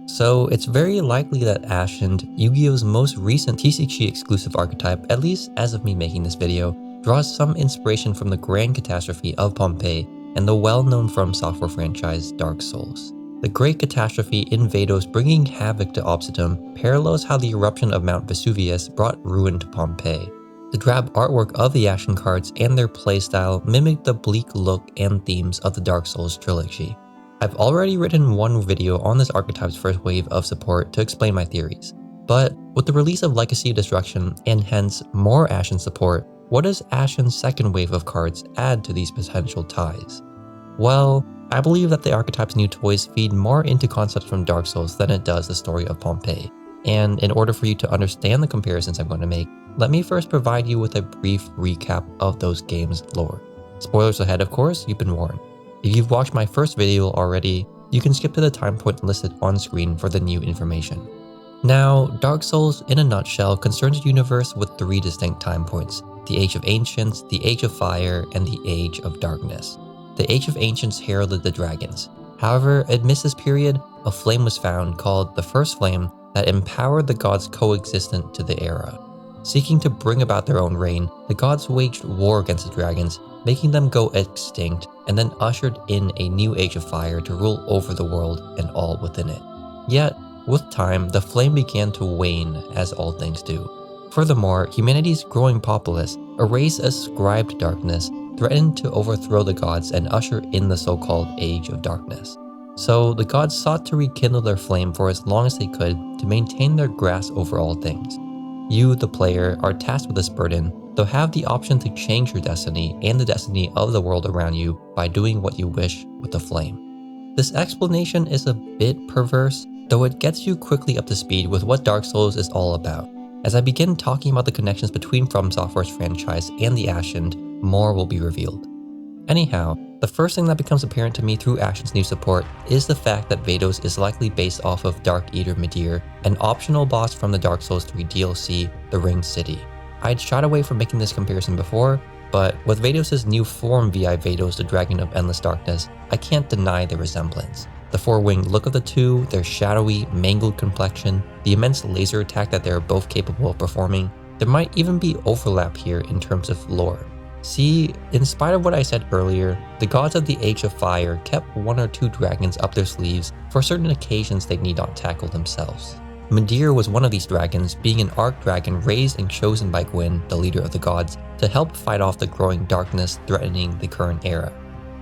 So it's very likely that Ashened, Yu-Gi-Oh's most recent TCG-exclusive archetype, at least as of me making this video, draws some inspiration from the grand catastrophe of Pompeii and the well-known FromSoftware franchise Dark Souls. The Great Catastrophe in Vados bringing havoc to Obsidian parallels how the eruption of Mount Vesuvius brought ruin to Pompeii. The drab artwork of the Ashen cards and their playstyle mimic the bleak look and themes of the Dark Souls trilogy. I've already written one video on this archetype's first wave of support to explain my theories, but with the release of Legacy of Destruction and hence more Ashen support, what does Ashen's second wave of cards add to these potential ties? Well, I believe that the archetype's new toys feed more into concepts from Dark Souls than it does the story of Pompeii. And in order for you to understand the comparisons I'm going to make, let me first provide you with a brief recap of those games' lore. Spoilers ahead, of course, you've been warned. If you've watched my first video already, you can skip to the time point listed on screen for the new information. Now, Dark Souls in a nutshell concerns a universe with three distinct time points: the Age of Ancients, the Age of Fire, and the Age of Darkness. The Age of Ancients heralded the dragons. However, amidst this period, a flame was found called the First Flame that empowered the gods coexistent to the era. Seeking to bring about their own reign, the gods waged war against the dragons, making them go extinct, and then ushered in a new Age of Fire to rule over the world and all within it. Yet, with time, the flame began to wane, as all things do. Furthermore, humanity's growing populace, a race ascribed to darkness, threatened to overthrow the gods and usher in the so-called Age of Darkness. So the gods sought to rekindle their flame for as long as they could to maintain their grasp over all things. You, the player, are tasked with this burden, though have the option to change your destiny and the destiny of the world around you by doing what you wish with the flame. This explanation is a bit perverse, though it gets you quickly up to speed with what Dark Souls is all about. As I begin talking about the connections between FromSoftware's franchise and the Ashened, more will be revealed. Anyhow, the first thing that becomes apparent to me through Ashen's new support is the fact that Vados is likely based off of Dark Eater Midir, an optional boss from the Dark Souls 3 DLC, The Ringed City. I'd shied away from making this comparison before, but with Vados' new form VI Vados, the Dragon of Endless Darkness, I can't deny the resemblance. The four-winged look of the two, their shadowy, mangled complexion, the immense laser attack that they are both capable of performing, there might even be overlap here in terms of lore. See, in spite of what I said earlier, the gods of the Age of Fire kept one or two dragons up their sleeves for certain occasions they need not tackle themselves. Midir was one of these dragons, being an archdragon raised and chosen by Gwyn, the leader of the gods, to help fight off the growing darkness threatening the current era.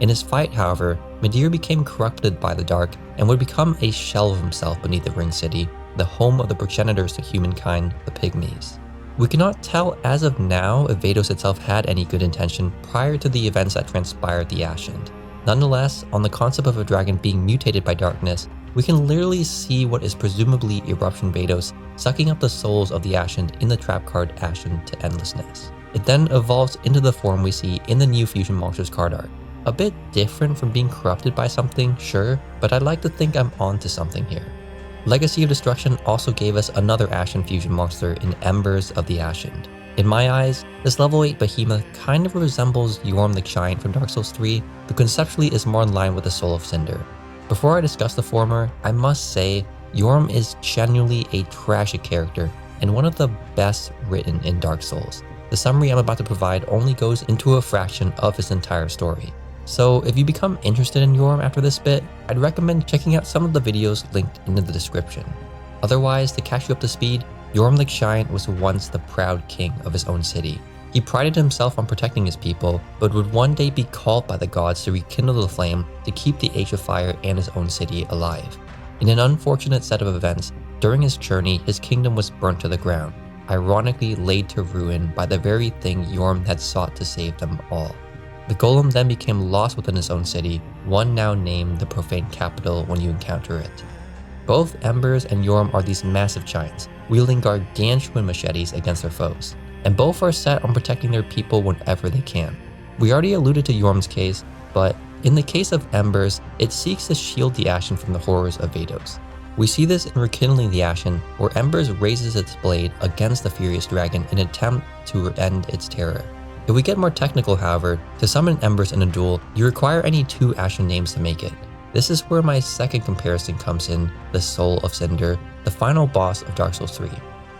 In his fight, however, Midir became corrupted by the dark and would become a shell of himself beneath the Ringed City, the home of the progenitors to humankind, the Pygmies. We cannot tell as of now if Vados itself had any good intention prior to the events that transpired the Ashened. Nonetheless, on the concept of a dragon being mutated by darkness, we can literally see what is presumably Eruption Vados sucking up the souls of the Ashened in the trap card Ashened to Endlessness. It then evolves into the form we see in the new Fusion Monsters card art. A bit different from being corrupted by something, sure, but I'd like to think I'm onto something here. Legacy of Destruction also gave us another Ashen fusion monster in Embers of the Ashened. In my eyes, this level 8 behemoth kind of resembles Yugioh Giant from Dark Souls 3, but conceptually is more in line with the Soul of Cinder. Before I discuss the former, I must say, Yugioh is genuinely a trashy character and one of the best written in Dark Souls. The summary I'm about to provide only goes into a fraction of his entire story. So if you become interested in Yugioh after this bit, I'd recommend checking out some of the videos linked in the description. Otherwise, to catch you up to speed, Yugioh Giant was once the proud king of his own city. He prided himself on protecting his people, but would one day be called by the gods to rekindle the flame to keep the Age of Fire and his own city alive. In an unfortunate set of events, during his journey, his kingdom was burnt to the ground, ironically laid to ruin by the very thing Yugioh had sought to save them all. The golem then became lost within his own city, one now named the Profane Capital when you encounter it. Both Embers and Yugioh are these massive giants, wielding gargantuan machetes against their foes, and both are set on protecting their people whenever they can. We already alluded to Yugioh's case, but in the case of Embers, it seeks to shield the Ashen from the horrors of Vados. We see this in Rekindling the Ashen, where Embers raises its blade against the furious dragon in an attempt to end its terror. If we get more technical, however, to summon Embers in a duel, you require any two Ashen names to make it. This is where my second comparison comes in, the Soul of Cinder, the final boss of Dark Souls 3.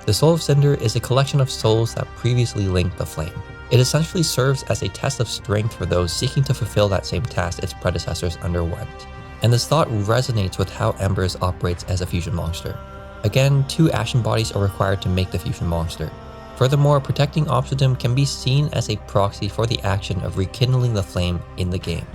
The Soul of Cinder is a collection of souls that previously linked the flame. It essentially serves as a test of strength for those seeking to fulfill that same task its predecessors underwent. And this thought resonates with how Embers operates as a fusion monster. Again, 2 Ashen bodies are required to make the fusion monster. Furthermore, protecting Obsidian can be seen as a proxy for the action of rekindling the flame in the game.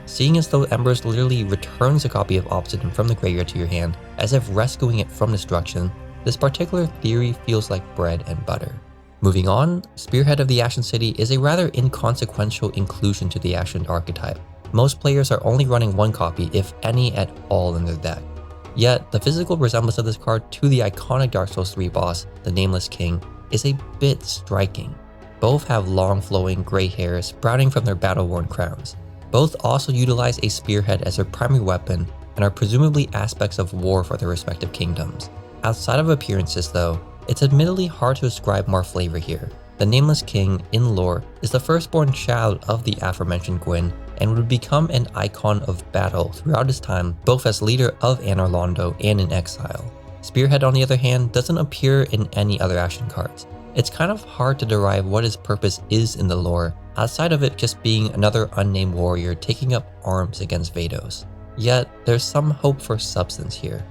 Seeing as though Embers literally returns a copy of Obsidian from the graveyard to your hand, as if rescuing it from destruction, this particular theory feels like bread and butter. Moving on, Spearhead of the Ashen City is a rather inconsequential inclusion to the Ashened archetype. Most players are only running 1 copy, if any at all, in their deck. Yet, the physical resemblance of this card to the iconic Dark Souls 3 boss, the Nameless King, is a bit striking. Both have long flowing grey hairs sprouting from their battle-worn crowns. Both also utilize a spearhead as their primary weapon and are presumably aspects of war for their respective kingdoms. Outside of appearances though, it's admittedly hard to ascribe more flavor here. The Nameless King, in lore, is the firstborn child of the aforementioned Gwyn and would become an icon of battle throughout his time both as leader of Anor Londo and in exile. Spearhead, on the other hand, doesn't appear in any other Ashen cards. It's kind of hard to derive what his purpose is in the lore, outside of it just being another unnamed warrior taking up arms against Vados. Yet, there's some hope for substance here.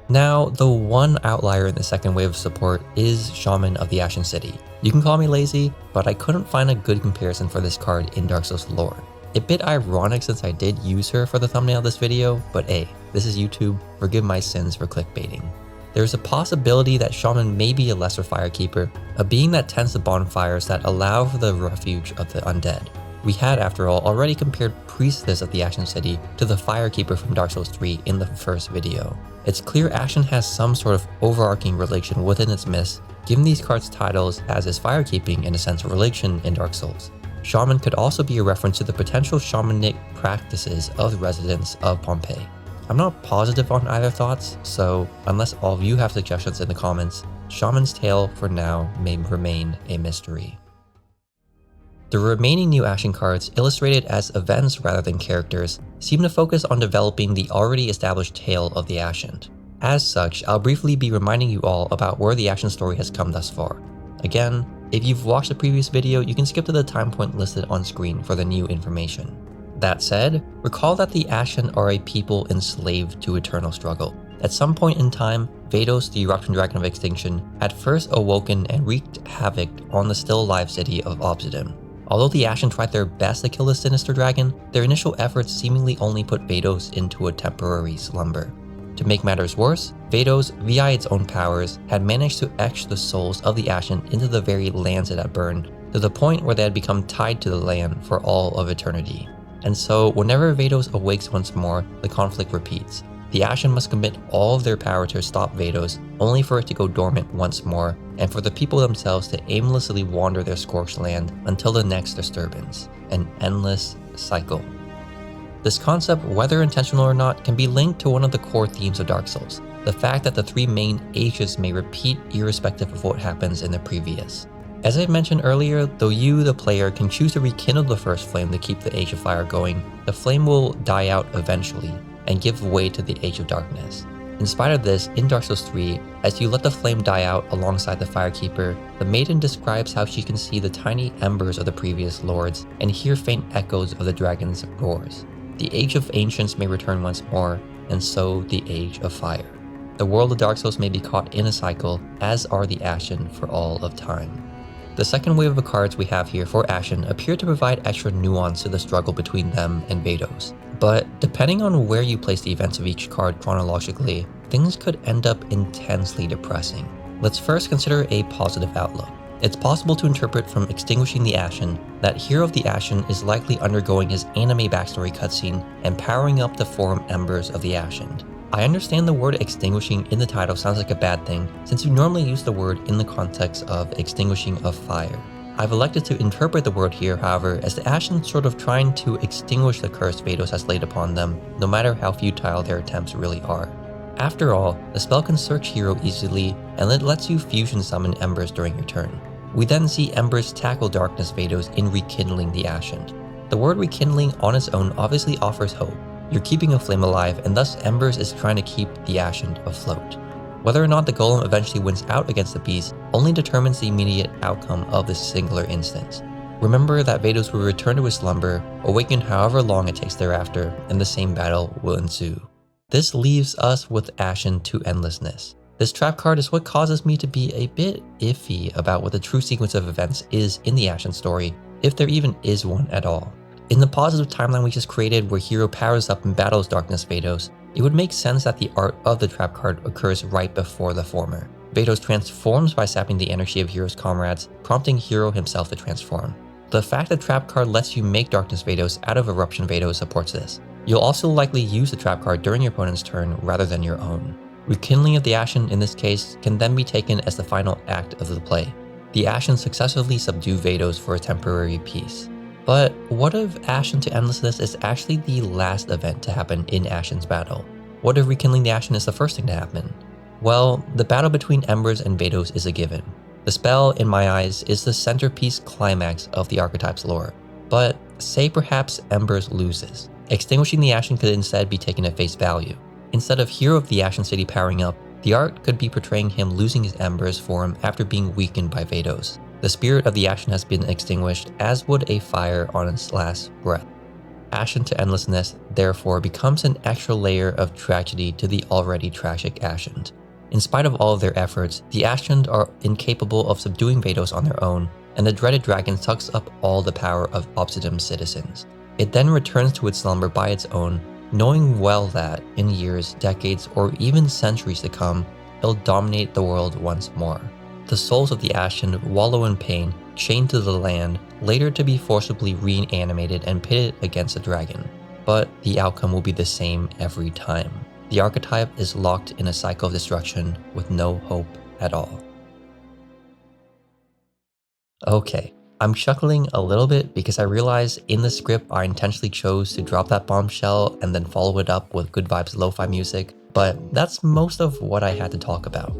Now, the one outlier in the second wave of support is Shaman of the Ashen City. You can call me lazy, but I couldn't find a good comparison for this card in Dark Souls lore. A bit ironic since I did use her for the thumbnail of this video, but hey, this is YouTube, forgive my sins for clickbaiting. There's a possibility that Shaman may be a lesser firekeeper, a being that tends to bonfires that allow for the refuge of the undead. We had, after all, already compared Priestess of the Ashen City to the Firekeeper from Dark Souls 3 in the first video. It's clear Ashen has some sort of overarching relation within its myths, given these cards' titles as is Firekeeping in a sense of relation in Dark Souls. Shaman could also be a reference to the potential shamanic practices of the residents of Pompeii. I'm not positive on either thoughts, so unless all of you have suggestions in the comments, Shaman's tale for now may remain a mystery. The remaining new Ashen cards, illustrated as events rather than characters, seem to focus on developing the already established tale of the Ashened. As such, I'll briefly be reminding you all about where the Ashen story has come thus far. Again, if you've watched the previous video, you can skip to the time point listed on screen for the new information. That said, recall that the Ashen are a people enslaved to eternal struggle. At some point in time, Vados, the Eruption Dragon of Extinction, had first awoken and wreaked havoc on the still alive city of Obsidian. Although the Ashen tried their best to kill the sinister dragon, their initial efforts seemingly only put Vados into a temporary slumber. To make matters worse, Vados, via its own powers, had managed to etch the souls of the Ashen into the very lands it had burned, to the point where they had become tied to the land for all of eternity. And so, whenever Vados awakes once more, the conflict repeats. The Ashen must commit all of their power to stop Vados, only for it to go dormant once more, and for the people themselves to aimlessly wander their scorched land until the next disturbance. An endless cycle. This concept, whether intentional or not, can be linked to one of the core themes of Dark Souls, the fact that the 3 main ages may repeat irrespective of what happens in the previous. As I mentioned earlier, though you, the player, can choose to rekindle the first flame to keep the Age of Fire going, the flame will die out eventually, and give way to the Age of Darkness. In spite of this, in Dark Souls 3, as you let the flame die out alongside the Firekeeper, the Maiden describes how she can see the tiny embers of the previous lords and hear faint echoes of the dragon's roars. The Age of Ancients may return once more, and so the Age of Fire. The world of Dark Souls may be caught in a cycle, as are the Ashen for all of time. The second wave of cards we have here for Ashen appear to provide extra nuance to the struggle between them and Vados. But depending on where you place the events of each card chronologically, things could end up intensely depressing. Let's first consider a positive outlook. It's possible to interpret from Extinguishing the Ashen that Hero of the Ashen is likely undergoing his anime backstory cutscene and powering up the form embers of the Ashened. I understand the word extinguishing in the title sounds like a bad thing, since you normally use the word in the context of extinguishing of fire. I've elected to interpret the word here, however, as the Ashen sort of trying to extinguish the curse Vados has laid upon them, no matter how futile their attempts really are. After all, the spell can search Hero easily, and it lets you fusion summon embers during your turn. We then see embers tackle Darkness Vados in rekindling the Ashened. The word rekindling on its own obviously offers hope, You're keeping a flame alive, and thus Embers is trying to keep the Ashened afloat. Whether or not the golem eventually wins out against the beast only determines the immediate outcome of this singular instance. Remember that Vados will return to his slumber, awaken however long it takes thereafter, and the same battle will ensue. This leaves us with Ashened to Endlessness. This trap card is what causes me to be a bit iffy about what the true sequence of events is in the Ashened story, if there even is one at all. In the positive timeline we just created where Hero powers up and battles Darkness Vados, it would make sense that the art of the trap card occurs right before the former. Vados transforms by sapping the energy of Hero's comrades, prompting Hero himself to transform. The fact the trap card lets you make Darkness Vados out of Eruption Vados supports this. You'll also likely use the trap card during your opponent's turn rather than your own. Rekindling of the Ashen in this case can then be taken as the final act of the play. The Ashen successively subdue Vados for a temporary peace. But what if Ashen to Endlessness is actually the last event to happen in Ashen's battle? What if rekindling the Ashen is the first thing to happen? Well, the battle between Embers and Vados is a given. The spell, in my eyes, is the centerpiece climax of the Archetype's lore. But say perhaps Embers loses. Extinguishing the Ashen could instead be taken at face value. Instead of Hero of the Ashen City powering up, the art could be portraying him losing his Embers form after being weakened by Vados. The spirit of the Ashen has been extinguished, as would a fire on its last breath. Ashen to Endlessness, therefore, becomes an extra layer of tragedy to the already tragic Ashened. In spite of all of their efforts, the Ashened are incapable of subduing Vados on their own, and the dreaded dragon sucks up all the power of Obsidian's citizens. It then returns to its slumber by its own, knowing well that, in years, decades, or even centuries to come, it'll dominate the world once more. The souls of the Ashened wallow in pain, chained to the land, later to be forcibly reanimated and pitted against a dragon. But the outcome will be the same every time. The Archetype is locked in a cycle of destruction with no hope at all. Okay, I'm chuckling a little bit because I realize in the script I intentionally chose to drop that bombshell and then follow it up with good vibes lo-fi music, but that's most of what I had to talk about.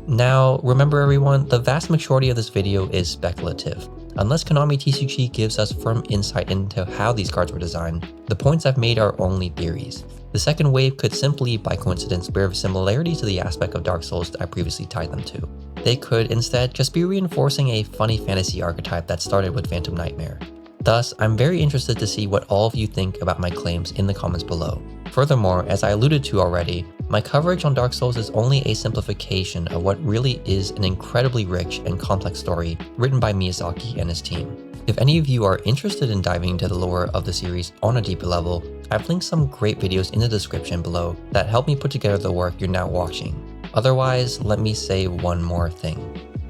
Now, remember everyone, the vast majority of this video is speculative. Unless Konami TCG gives us firm insight into how these cards were designed, the points I've made are only theories. The second wave could simply, by coincidence, bear similarity to the aspect of Dark Souls that I previously tied them to. They could instead just be reinforcing a funny fantasy archetype that started with Phantom Nightmare. Thus, I'm very interested to see what all of you think about my claims in the comments below. Furthermore, as I alluded to already, my coverage on Dark Souls is only a simplification of what really is an incredibly rich and complex story written by Miyazaki and his team. If any of you are interested in diving into the lore of the series on a deeper level, I've linked some great videos in the description below that help me put together the work you're now watching. Otherwise, let me say one more thing.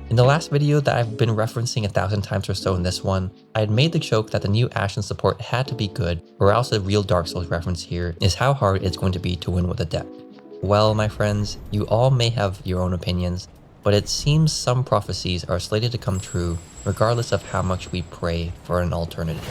In the last video that I've been referencing 1,000 times or so in this one, I had made the joke that the new Ashen support had to be good, or else the real Dark Souls reference here is how hard it's going to be to win with a deck. Well, my friends, you all may have your own opinions, but it seems some prophecies are slated to come true regardless of how much we pray for an alternative.